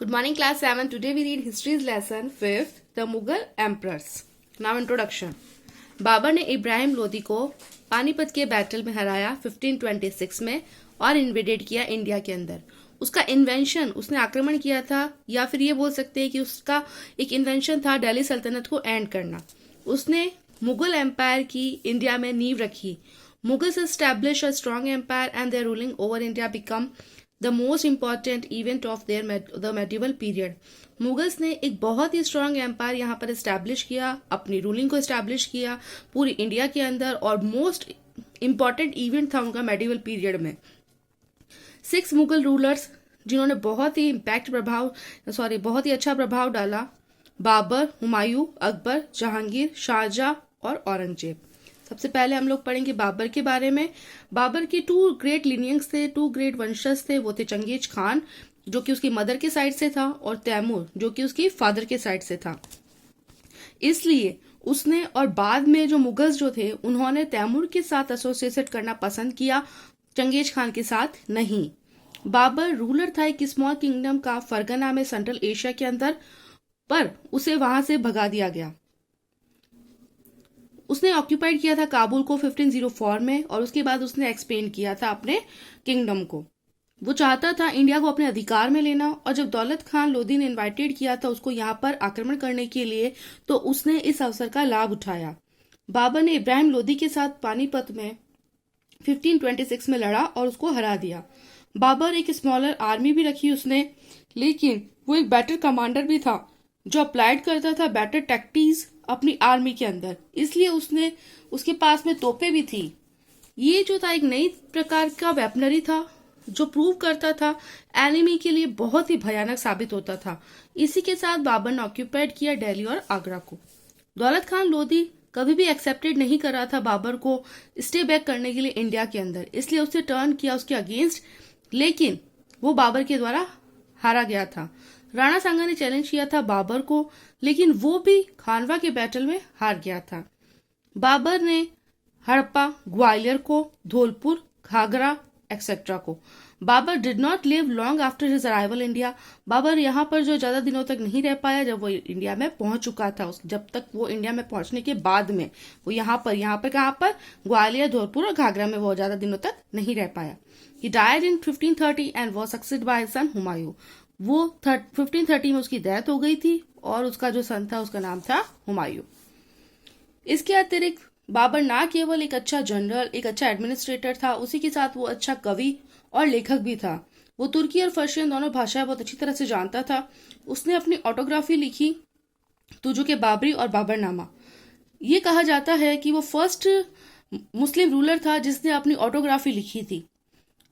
Good morning, class 7. Today we read history's lesson 5th, the Mughal emperors. Now introduction. Babar ने इब्राहिम लोदी को पानीपत के battle में हराया 1526 में और इन्वेडेड किया इंडिया के अंदर। उसका इन्वेंशन, उसने आक्रमण किया था, या फिर ये बोल सकते हैं कि उसका एक इन्वेंशन था दिल्ली सल्तनत को एंड करना। उसने मुगल एम्पायर की इंडिया में नींव रखी। Mughals established a strong empire and their ruling over India become the most important event of the medieval period. Mughals ने एक बहुत ही स्ट्रांग एम्पायर यहाँ पर एस्टैब्लिश किया, अपनी रूलिंग को एस्टैब्लिश किया पूरी इंडिया के अंदर, और मोस्ट इम्पॉर्टेंट इवेंट था उनका मेडिवल पीरियड में। 6 मुगल रूलर्स जिन्होंने बहुत ही बहुत ही अच्छा प्रभाव डाला: बाबर, हुमायूं, अकबर, जहांगीर, शाहजहां और औरंगजेब। सबसे पहले हम लोग पढ़ेंगे बाबर के बारे में। बाबर के 2 ग्रेट लिनियंस थे, 2 ग्रेट वंशज थे। वो थे चंगेज खान, जो कि उसकी मदर के साइड से था, और तैमूर, जो कि उसकी फादर के साइड से था। इसलिए उसने, और बाद में जो मुगल्स जो थे, उन्होंने तैमूर के साथ एसोसिएट करना पसंद किया, चंगेज खान के साथ नहीं। बाबर रूलर था एक स्मॉल किंगडम का, फरगना में, सेंट्रल एशिया के अंदर, पर उसे वहां से भगा दिया गया। उसने ऑक्यूपाइड किया था काबुल को 1504 में, और उसके बाद उसने एक्सपेंड किया था अपने किंगडम को। वो चाहता था इंडिया को अपने अधिकार में लेना, और जब दौलत खान लोदी ने इनवाइटेड किया था उसको यहाँ पर आक्रमण करने के लिए, तो उसने इस अवसर का लाभ उठाया। बाबर ने इब्राहिम लोदी के साथ पानीपत में 1526 में लड़ा और उसको हरा दिया। बाबर एक स्मॉलर आर्मी भी रखी उसने, लेकिन वो एक बेटर कमांडर भी था, जो अप्लाइड करता था बेटर टैक्टिक्स अपनी आर्मी के अंदर। इसलिए उसके पास में तोपे भी थी। ये जो था एक नई प्रकार का वेपनरी था, जो प्रूव करता था एनिमी के लिए बहुत ही भयानक साबित होता था। इसी के साथ बाबर ने ऑक्यूपाइड किया दिल्ली और आगरा को। दौलत खान लोदी कभी भी एक्सेप्टेड नहीं कर रहा था बाबर को स्टे बैक करने के लिए इंडिया के अंदर, इसलिए उसने टर्न किया उसके अगेंस्ट, लेकिन वो बाबर के द्वारा हारा गया था। राणा सांगा ने चैलेंज किया था बाबर को, लेकिन वो भी खानवा के बैटल में हार गया था। बाबर ने हड़प्पा, ग्वालियर को, धौलपुर, घाघरा एक्सेट्रा को। Babur did not live long after his arrival India. Babur यहाँ पर जो ज्यादा दिनों तक नहीं रह पाया जब वो इंडिया में पहुंच चुका था। जब तक वो इंडिया में पहुंचने के बाद में वो यहाँ पर कहाँ पर ग्वालियर, धौलपुर और घाघरा में वो ज्यादा दिनों तक नहीं रह पाया। He died in 1530 and was succeeded by his son Humayun. वो 1530 में उसकी डेथ हो गई थी, और उसका जो सन था उसका नाम था हुमायूं। इसके अतिरिक्त बाबर ना केवल एक अच्छा जनरल, एक अच्छा एडमिनिस्ट्रेटर था, उसी के साथ वो अच्छा कवि और लेखक भी था। वो तुर्की और पर्शियन दोनों भाषाएं बहुत अच्छी तरह से जानता था। उसने अपनी ऑटोग्राफी लिखी, तुजो के बाबरी और बाबरनामा। ये कहा जाता है कि वो फर्स्ट मुस्लिम रूलर था जिसने अपनी ऑटोग्राफी लिखी थी।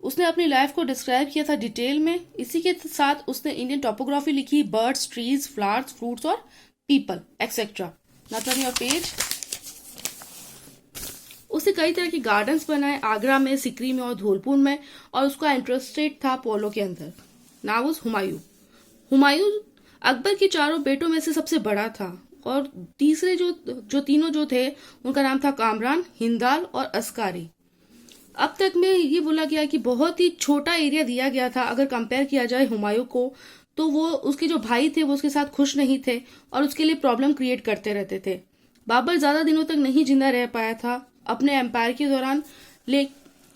उसने अपनी लाइफ को डिस्क्राइब किया था डिटेल में। इसी के साथ उसने इंडियन टोपोग्राफी लिखी, बर्ड्स, ट्रीज, फ्लावर्स, फ्रूट्स और people etcetera. Now turn your page. उसने कई तरह के गार्डन्स बनाए आगरा में, सिकरी में और धौलपुर में, और उसका इंटरेस्टेड था पोलो के अंदर। Now was Humayun. हुमायूं अकबर के 4 बेटों में से सबसे बड़ा था, और तीसरे जो तीनों जो थे उनका नाम था कामरान, हिंदाल और अस्कारी। अब तक में ये बोला गया कि बहुत ही छोटा एरिया दिया गया था। अगर कंपेयर किया जाए हुमायूं को, तो वो उसके जो भाई थे वो उसके साथ खुश नहीं थे और उसके लिए प्रॉब्लम क्रिएट करते रहते थे। बाबर ज्यादा दिनों तक नहीं जिंदा रह पाया था अपने एम्पायर के दौरान,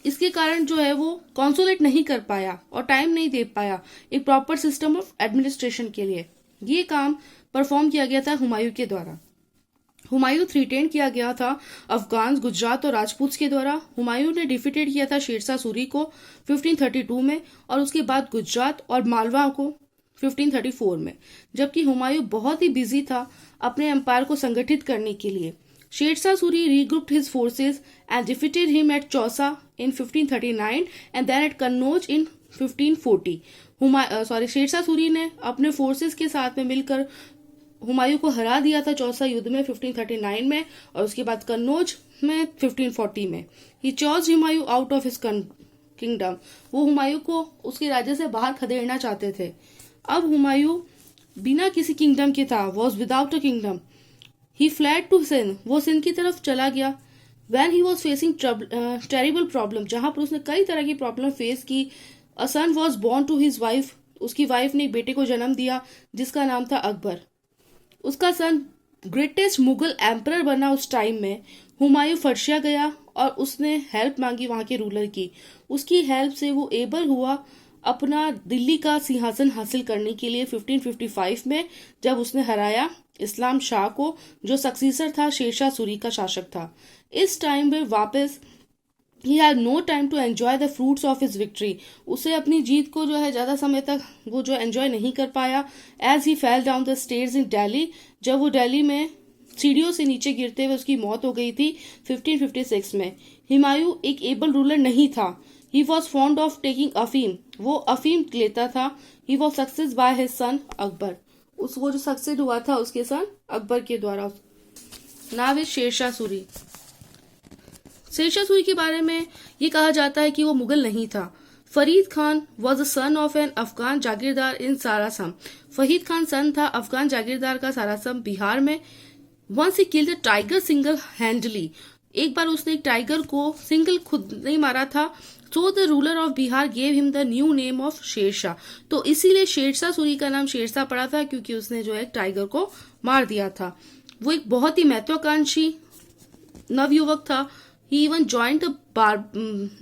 इसके कारण जो है वो कॉन्सोलेट नहीं कर पाया और टाइम नहीं दे पाया एक प्रॉपर सिस्टम ऑफ एडमिनिस्ट्रेशन के लिए। ये काम परफॉर्म किया गया था हुमायूं के द्वारा। हुमायूं थ्रीटेन किया गया था अफगान, गुजरात और राजपूत के द्वारा। हुमायूं ने डिफीटेड किया था शेरशाह सूरी को 1532 में, और उसके बाद गुजरात और मालवा को 1534 में। जबकि हुमायूं बहुत ही बिजी था अपने एम्पायर को संगठित करने के लिए। Sher Shah Suri regrouped his forces and defeated him at Chausa in 1539 and then at Kannauj in 1540। Sher Shah Suri ने अपने फोर्सेस के साथ में मिलकर हुमायूं को हरा दिया था चौसा युद्ध में 1539 में, और उसके बाद कन्नौज में 1540 में। He chose Humayun out of his kingdom. वो हुमायूं को उसके राज्य से बाहर खदेड़ना चाहते थे। अब हुमायूं बिना किसी किंगडम के था, was without a kingdom. He fled to Sindh, वो सिंध की तरफ चला गया। When he was facing terrible problem, जहां पर उसने कई तरह की प्रॉब्लम फेस की। A son was born to his wife, उसकी वाइफ ने एक बेटे को जन्म दिया जिसका नाम था अकबर। उसका सन ग्रेटेस्ट मुगल एम्परर बना उस टाइम में। हुमायूं फर्शिया गया और उसने हेल्प मांगी वहां के रूलर की। उसकी हेल्प से वो एबल हुआ अपना दिल्ली का सिंहासन हासिल करने के लिए 1555 में, जब उसने हराया इस्लाम शाह को, जो सक्सीसर था शेरशाह सूरी का शासक था। इस टाइम में वापस he had no time to enjoy the fruits of his victory. उसे अपनी जीत को जो है ज्यादा समय तक वो जो एंजॉय नहीं कर पाया, as he fell down the stairs in Delhi. जब वो दिल्ली में सीढ़ियों से नीचे गिरते हुए उसकी मौत हो गई थी 1556 में। हुमायूं एक एबल रूलर नहीं था। He was fond of taking अफीम, वो अफीम लेता था। He was success by his son Akbar, वो जो सक्सेस हुआ था उसके सन अकबर के द्वारा। नाम इज शेरशाह सूरी। शेरशाह सूरी के बारे में ये कहा जाता है कि वो मुगल नहीं था। Farid Khan was the son of an Afghan jagirdar in Sasaram. Farid Khan son था अफगान जागीरदार का सारासम बिहार में। Once he killed a tiger single handedly, एक बार उसने एक टाइगर को सिंगल खुद नहीं मारा था। So the ruler of Bihar gave him the new name of Sher Shah, तो इसीलिए शेरशाह सूरी का नाम शेरशाह पड़ा था क्योंकि उसने जो है टाइगर को मार दिया था। वो एक बहुत ही महत्वाकांक्षी नवयुवक था। He even joined the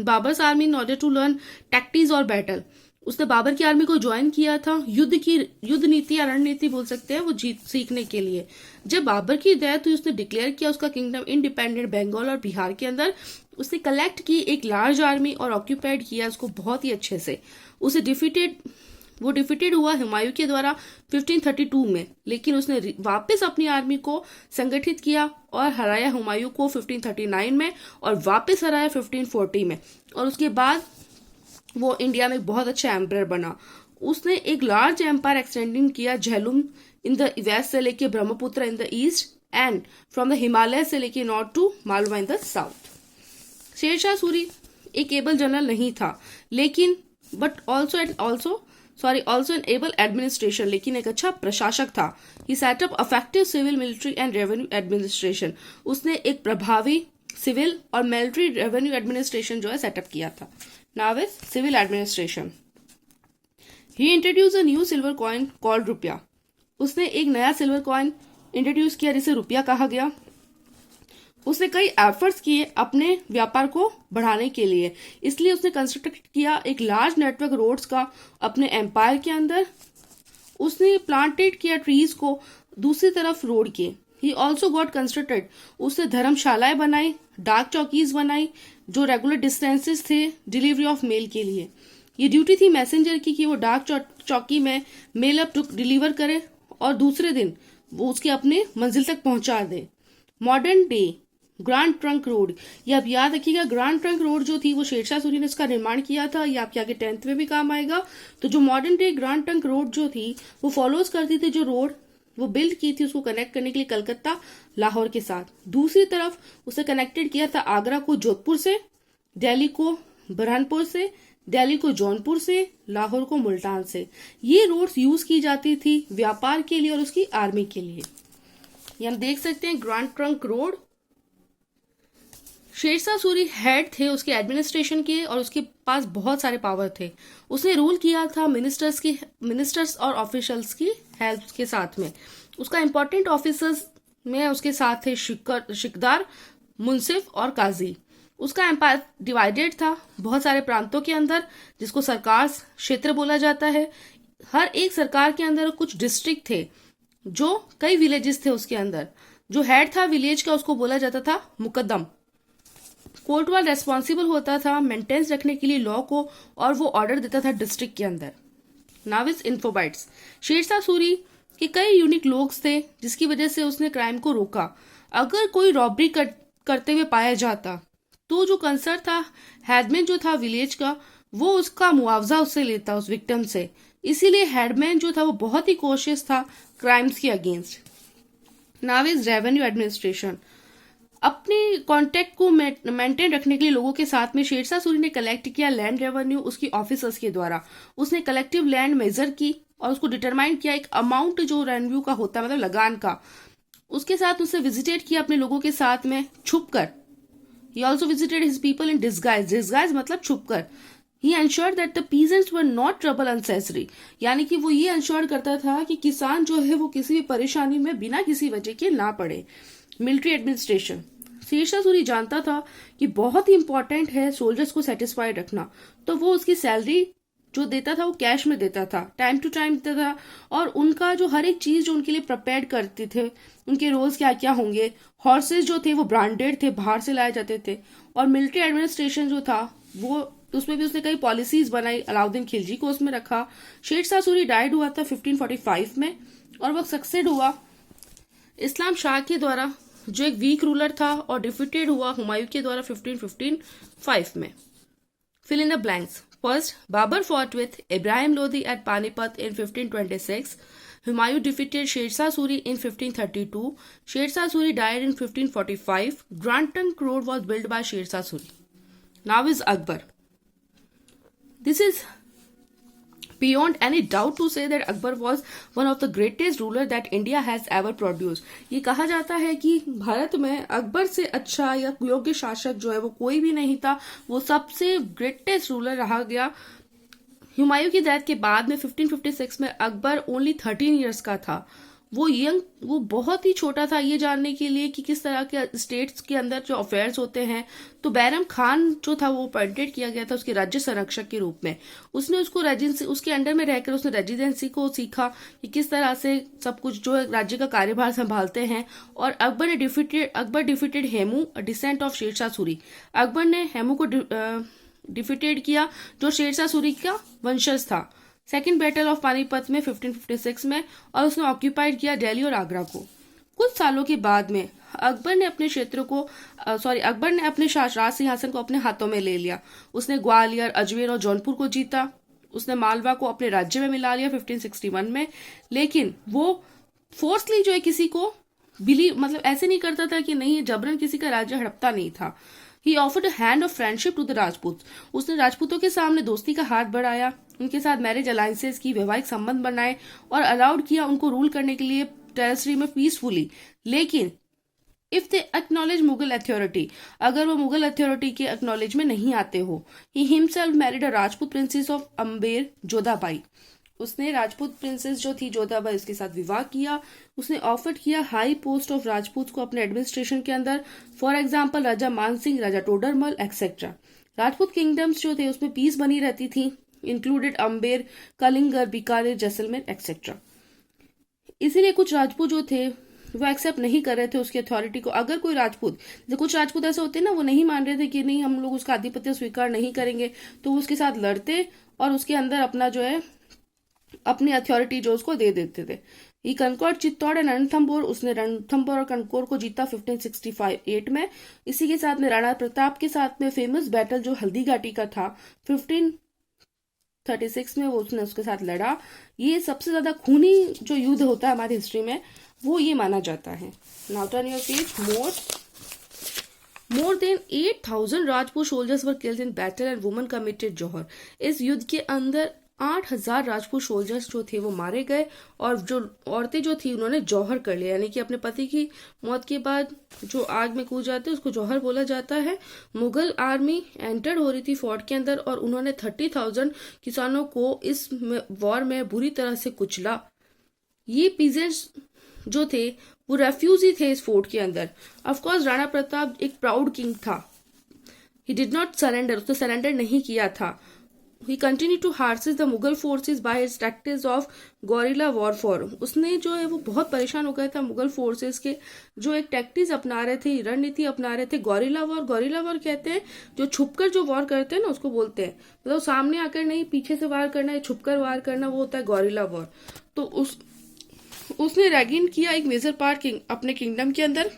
Babar's army in order to learn tactics और बैटल। उसने बाबर की आर्मी को ज्वाइन किया था युद्ध नीति या रणनीति बोल सकते हैं वो जीत सीखने के लिए। जब बाबर की डेथ हुई उसने डिक्लेयर किया उसका किंगडम इंडिपेंडेंट बंगाल और बिहार के अंदर। उसने कलेक्ट की एक लार्ज आर्मी और ऑक्यूपाइड किया उसको बहुत ही अच्छे से। उसे डिफीटेड हुआ हुमायूं के द्वारा 1532 में, लेकिन उसने वापस अपनी आर्मी को संगठित किया और हराया हुमायूं को 1539 में और वापस हराया 1540 में। और उसके बाद वो इंडिया में एक बहुत अच्छा एम्परर बना। उसने एक लार्ज एम्पायर एक्सटेंडिंग किया झेलुम इन द वेस्ट से लेके Brahmaputra in the east and from the Himalaya से लेके north to Malwa in the south. Sher Shah Suri एक एबल जनरल नहीं था, लेकिन ऑल्सो एन एबल एडमिनिस्ट्रेशन, लेकिन एक अच्छा प्रशासक था। He set up effective civil military and revenue administration, उसने एक प्रभावी सिविल और मिलिट्री रेवेन्यू एडमिनिस्ट्रेशन जो है सेटअप किया था। Now is civil administration. He introduce a new silver coin called rupiya, उसने एक नया सिल्वर कॉइन इंट्रोड्यूस किया जिसे रुपया कहा गया। उसने कई एफर्ट्स किए अपने व्यापार को बढ़ाने के लिए, इसलिए उसने कंस्ट्रक्ट किया एक लार्ज नेटवर्क रोड्स का अपने एम्पायर के अंदर। उसने प्लांटेड किया ट्रीज को दूसरी तरफ रोड के। ही ऑल्सो गॉट कंस्ट्रक्टेड, उसने धर्मशालाएं बनाई, डाक चौकीज बनाई जो रेगुलर डिस्टेंसेस थे डिलीवरी ऑफ मेल के लिए। ये ड्यूटी थी मैसेंजर की कि वो डाक चौकी में मेल अप डिलीवर करे और दूसरे दिन वो उसके अपने मंजिल तक पहुंचा दे। Modern day Grand trunk Road, ये आप याद रखिएगा, ग्रांड ट्रंक रोड जो थी वो शेरशाह सूरी ने इसका निर्माण किया था। ये आपके आगे 10th में भी काम आएगा। तो जो modern day Grand trunk road जो थी वो फॉलोज करती थी जो रोड वो बिल्ड की थी उसको कनेक्ट करने के लिए कलकत्ता लाहौर के साथ। दूसरी तरफ उसे कनेक्टेड किया था आगरा को जोधपुर से, दिल्ली को बुरहानपुर से, दिल्ली को जौनपुर से, लाहौर को मुल्तान से। ये रोड्स यूज की जाती थी व्यापार के लिए और उसकी आर्मी के लिए। ये हम देख सकते हैं grand trunk road. Sher Shah Suri head थे उसके एडमिनिस्ट्रेशन के और उसके पास बहुत सारे पावर थे। उसने रूल किया था मिनिस्टर्स और ऑफिशियल्स की हेल्प के साथ में। उसका इंपॉर्टेंट ऑफिसर्स में उसके साथ थे शिकदार, मुंसिफ और काजी। उसका एम्पायर डिवाइडेड था बहुत सारे प्रांतों के अंदर जिसको सरकार क्षेत्र बोला जाता है। हर एक सरकार के अंदर कुछ डिस्ट्रिक्ट थे जो कई विलेजेस थे उसके अंदर। जो हेड था विलेज का उसको बोला जाता था मुकद्दम। कोटवाल रेस्पॉन्सिबल होता था मेंटेनेंस रखने के लिए लॉ को और वो ऑर्डर देता था डिस्ट्रिक्ट के अंदर। Now is infobites. Sher Shah Suri के कई यूनिक लोग थे जिसकी वजह से उसने क्राइम को रोका। अगर कोई रॉबरी करते हुए पाया जाता तो जो कंसर्न था हेडमैन जो था विलेज का वो उसका मुआवजा उससे लेता उस विक्टिम से। इसीलिए हेडमैन जो था वो बहुत ही कॉशियस था क्राइम्स के against. Now is revenue administration. अपनी कॉन्टेक्ट को मेंटेन रखने के लिए लोगों के साथ में शेरशाह सूरी ने कलेक्ट किया लैंड रेवेन्यू उसकी ऑफिसर्स के द्वारा। उसने कलेक्टिव लैंड मेजर की और उसको डिटरमाइन किया एक अमाउंट जो रेवेन्यू का होता है मतलब लगान का। उसके साथ उसने विजिटेट किया अपने लोगों के साथ में छुप कर। He also visited his people in disguise। disguise मतलब छुप कर। He ensured that the peasants were not troubled unnecessary, यानी कि वो ये एंश्योर करता था कि किसान जो है वो किसी भी परेशानी में बिना किसी वजह के ना पड़े। मिलिट्री एडमिनिस्ट्रेशन, शेरशाह सूरी जानता था कि बहुत ही इंपॉर्टेंट है सोल्जर्स को सेटिस्फाइड रखना, तो वो उसकी सैलरी जो देता था वो कैश में देता था, टाइम टू टाइम देता था, और उनका जो हर एक चीज जो उनके लिए प्रिपेयर करते थे, उनके रोल्स क्या क्या होंगे। हॉर्सेज जो थे वो ब्रांडेड थे, बाहर से लाए जाते थे। और मिलिट्री एडमिनिस्ट्रेशन जो था वो उसमें भी उसने कई पॉलिसीज बनाई, अलाउद्दीन खिलजी को उसमें रखा। शेरशाह सूरी डाइड हुआ था 1545 में और वो सक्सेड हुआ इस्लाम शाह के द्वारा, जो एक वीक रूलर था, और डिफीटेड हुआ हुमायूं के द्वारा 1555 में। Fill in the blanks. First, Babur fought with Ibrahim Lodi at Panipat in 1526. Humayun defeated Sher Shah Suri in 1532. Sher Shah Suri died in 1545. Granton Road was built by Sher Shah Suri. Now is Akbar. This is beyond any doubt to say that Akbar was one of the greatest ruler that India has ever produced. ये कहा जाता है कि भारत में अकबर से अच्छा या योग्य शासक जो है वो कोई भी नहीं था, वो सबसे ग्रेटेस्ट रूलर रहा गया। हुमायूं की डेथ के बाद में 1556 में अकबर ओनली 13 इयर्स का था। वो बहुत ही छोटा था ये जानने के लिए कि किस तरह के स्टेट्स के अंदर जो अफेयर्स होते हैं। तो बैरम खान जो था वो अपॉइंटेड किया गया था उसके राज्य संरक्षक के रूप में। उसने उसके अंडर में रहकर उसने रेजिडेंसी को सीखा कि किस तरह से सब कुछ जो है राज्य का कार्यभार संभालते हैं। और Akbar defeated Hemu, descent of Sher Shah Suri. Akbar ने हेमू को डिफीटेड किया जो शेरशाह सूरी का वंशज था सेकेंड बैटल ऑफ पानीपत में 1556 में, और उसने ऑक्यूपाइड किया दिल्ली और आगरा को। कुछ सालों के बाद में अकबर ने अपने राज सिंहासन को अपने हाथों में ले लिया। उसने ग्वालियर, अजमेर और जौनपुर को जीता। उसने मालवा को अपने राज्य में मिला लिया 1561 में। लेकिन वो फोर्सली जो है किसी को ऐसे नहीं करता था कि नहीं, जबरन किसी का राज्य हड़पता नहीं था। He offered a hand of friendship to the Rajput. उसने राजपूतों के सामने दोस्ती का हाथ बढ़ाया, उनके साथ मैरिज अलायंसेस की, वैवाहिक संबंध बनाए और अलाउड किया उनको रूल करने के लिए टेरिटरी में पीसफुली। लेकिन if they acknowledge Mughal authority, अगर वो मुगल अथॉरिटी के एक्नॉलेज में नहीं आते हो, he himself married a Rajput princess of Amber, Jodha Bai. उसने राजपूत प्रिंसेस जो थी जोधाबाई, उसके साथ विवाह किया। उसने ऑफर किया हाई पोस्ट ऑफ राजपूत को अपने एडमिनिस्ट्रेशन के अंदर, for example Raja Mansingh, Raja Todarmal etcetera. Rajput kingdoms जो थे उसमें पीस बनी रहती थी, इंक्लूडेड अम्बेर, कलिंगर, बीकानेर, जैसलमेर एक्सेट्रा। इसीलिए कुछ राजपूत जो थे वो एक्सेप्ट नहीं कर रहे थे उसकी अथॉरिटी को। अगर कोई राजपूत, जैसे कुछ राजपूत ऐसे होते हैं ना, वो नहीं मान रहे थे कि नहीं हम लोग उसका आधिपत्य स्वीकार नहीं करेंगे, तो उसके साथ लड़ते और उसके अंदर अपना जो है अपनी अथॉरिटी जो उसको दे देते थे। ही कनकॉर्ड चित्तौड़ एंड रणथंबोर, उसने रणथंबोर और कनकौर को जीता 1568 में। इसी के साथ में राणा प्रताप के साथ में फेमस बैटल जो हल्दी घाटी का था 1536 में, वो उसने उसके साथ लड़ा। ये सबसे ज्यादा खूनी जो युद्ध होता है हमारी हिस्ट्री में, वो ये माना जाता है। Now turn your page. More than 8000 Rajput soldiers were killed in battle and women committed jauhar. इस युद्ध के अंदर 8000 राजपूत सोल्जर्स जो थे वो मारे गए, और जो औरतें जो थी उन्होंने जौहर कर लिया, यानी कि अपने पति की मौत के बाद जो आग में कूद जाते हैं उसको जौहर बोला जाता है। मुगल आर्मी एंटर हो रही थी फोर्ट के अंदर और उन्होंने 30,000 किसानों को इस वॉर में बुरी तरह से कुचला। ये पीजेंट्स जो थे वो रेफ्यूजी थे इस फोर्ट के अंदर। ऑफकोर्स राणा प्रताप एक प्राउड किंग था, ही डिड नॉट सरेंडर, उसने सरेंडर नहीं किया था। He continued to harass the Mughal forces by his tactics of guerrilla warfare. उसने जो है वो बहुत परेशान हो गया था मुगल फोर्सेस के जो एक टैक्टिक्स अपना रहे थे, रणनीति अपना रहे थे। गौरिल्ला वॉर, गौरिल्ला वॉर कहते हैं जो छुपकर जो वॉर करते हैं ना, उसको बोलते हैं। मतलब सामने आकर नहीं, पीछे से वार करना, छुपकर वार करना, वो होता है गौरिल्ला वॉर। तो उसने रेगिन किया एक मेजर पार्ट अपने किंगडम के अंदर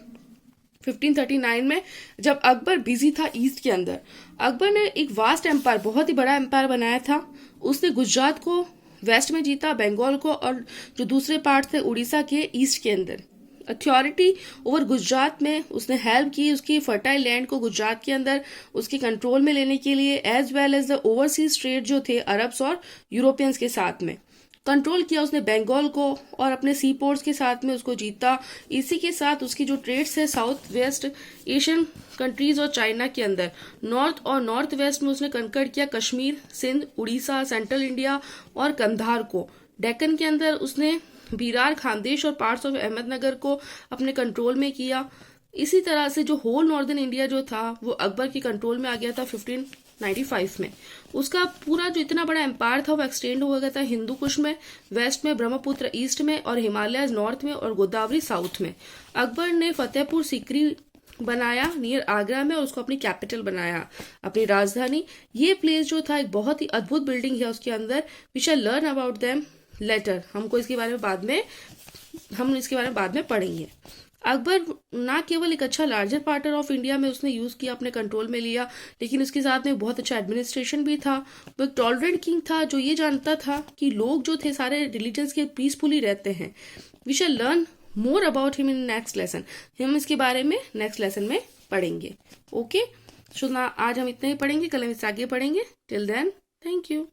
1539 में, जब अकबर बिजी था ईस्ट के अंदर। अकबर ने एक वास्ट एम्पायर, बहुत ही बड़ा एम्पायर बनाया था। उसने गुजरात को वेस्ट में जीता, बंगाल को, और जो दूसरे पार्ट थे उड़ीसा के ईस्ट के अंदर। अथॉरिटी ओवर गुजरात में उसने हेल्प की, उसकी फर्टाइल लैंड को गुजरात के अंदर उसके कंट्रोल में लेने के लिए, as well as the overseas trade जो थे अरब्स और यूरोपियंस के साथ में। कंट्रोल किया उसने बंगाल को और अपने सी पोर्ट्स के साथ में उसको जीता। इसी के साथ उसकी जो ट्रेड्स है साउथ वेस्ट एशियन कंट्रीज और चाइना के अंदर, नॉर्थ और नॉर्थ वेस्ट में उसने कंकड़ किया कश्मीर, सिंध, उड़ीसा, सेंट्रल इंडिया और कंधार को। डेक्कन के अंदर उसने बीरार, खानदेश और पार्ट्स ऑफ अहमदनगर को अपने कंट्रोल में किया। इसी तरह से जो होल नॉर्दर्न इंडिया जो था वो अकबर के कंट्रोल में आ गया था 1595 में। उसका पूरा जो इतना बड़ा एम्पायर था वो एक्सटेंड हो गया था हिंदू कुश में, वेस्ट में, ब्रह्मपुत्र ईस्ट में और हिमालय नॉर्थ में और गोदावरी साउथ में। अकबर ने फतेहपुर सीकरी बनाया नियर आगरा में और उसको अपनी कैपिटल बनाया, अपनी राजधानी। ये प्लेस जो था एक बहुत ही अद्भुत बिल्डिंग है उसके अंदर। We shall learn about them later. हम इसके बारे में बाद में पढ़ेंगे। अकबर ना केवल एक अच्छा लार्जर पार्टर ऑफ इंडिया में उसने यूज किया, अपने कंट्रोल में लिया, लेकिन उसके साथ में बहुत अच्छा एडमिनिस्ट्रेशन भी था। वो एक टॉलरेंट किंग था जो ये जानता था कि लोग जो थे सारे रिलीजन्स के पीसफुली रहते हैं। We shall learn more about him in next lesson. हम इसके बारे में नेक्स्ट लेसन में पढ़ेंगे। ओके, सो ना आज हम इतना ही पढ़ेंगे, कल हम इससे आगे पढ़ेंगे। Till then, thank you.